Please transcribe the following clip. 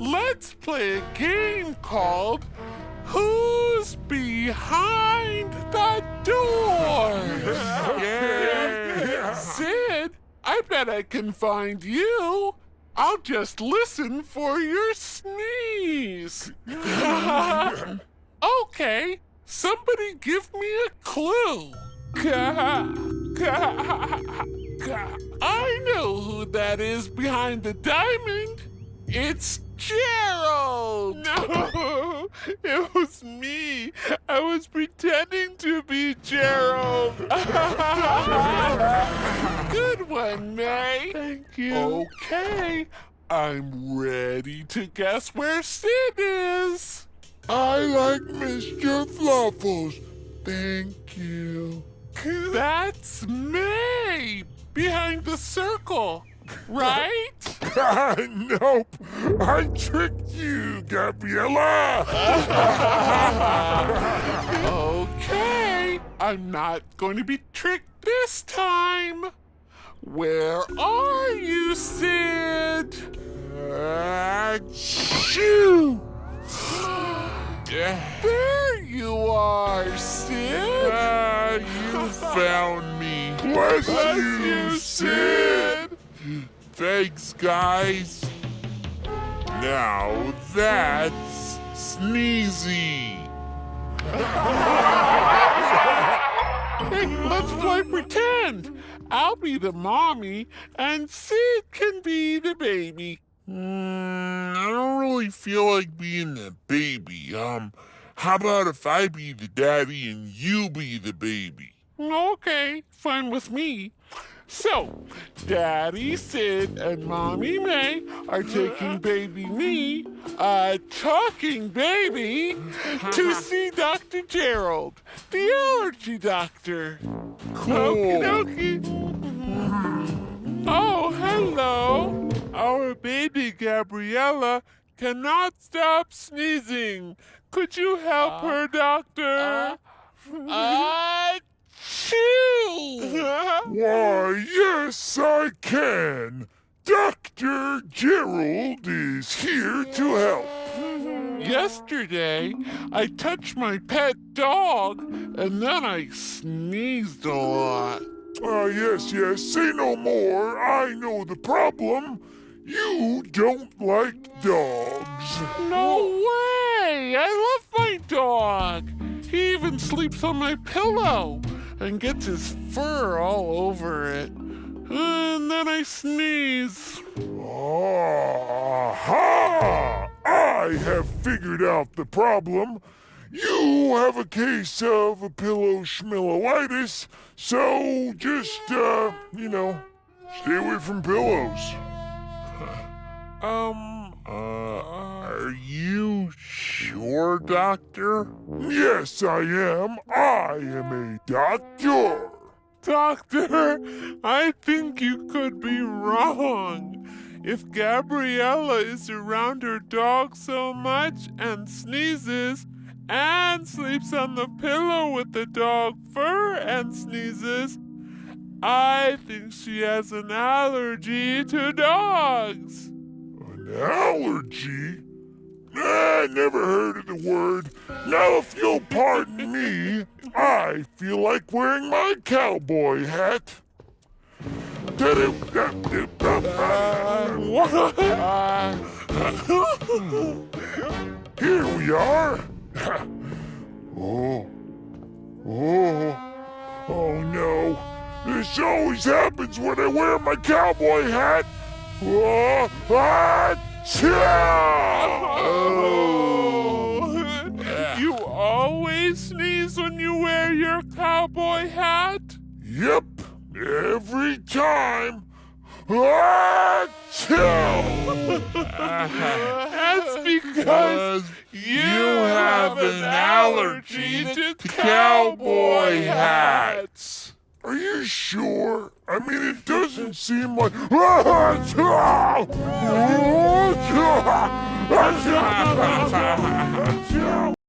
let's play a game called Who's Behind the Door? Yeah. Sid, I bet I can find you. I'll just listen for your sneeze. Okay, somebody give me a clue. I know who that is behind the diamond. It's Gerald! No, it was me. I was pretending to be Gerald. Good one, May. Thank you. Okay, I'm ready to guess where Sid is. I like Mr. Fluffles. Thank you. That's May behind the circle, right? Nope. I tricked you, Gabriella. Okay, I'm not going to be tricked this time. Where are you, Sid? Shoo! There you are, Sid. You found me. Bless you, Sid. Thanks, guys. Now that's sneezy. Hey, let's play pretend. I'll be the mommy, and Sid can be the baby. I don't really feel like being the baby. How about if I be the daddy and you be the baby? Okay, fine with me. So, Daddy Sid and Mommy May are taking baby me, a talking baby, to see Dr. Gerald, the allergy doctor. Cool. Okie Oh, hello. Our baby Gabriella cannot stop sneezing. Could you help her, doctor? Why, yes, I can. Dr. Gerald is here to help. Yesterday, I touched my pet dog, and then I sneezed a lot. Yes, say no more. I know the problem. You don't like dogs. No way! I love my dog. He even sleeps on my pillow and gets his fur all over it. And then I sneeze. Aha! I have figured out the problem. You have a case of a pillow schmilloitis, so just, stay away from pillows. Are you sure, Doctor? Yes, I am. I am a doctor. Doctor, I think you could be wrong. If Gabriella is around her dog so much and sneezes and sleeps on the pillow with the dog fur and sneezes, I think she has an allergy to dogs. An allergy? I never heard of the word. Now, if you'll pardon me, I feel like wearing my cowboy hat. Here we are. Oh no. This always happens when I wear my cowboy hat. You always sneeze when you wear your cowboy hat? Yep, every time. That's because you have an allergy to cowboy hats. Are you sure? I mean, it doesn't seem like...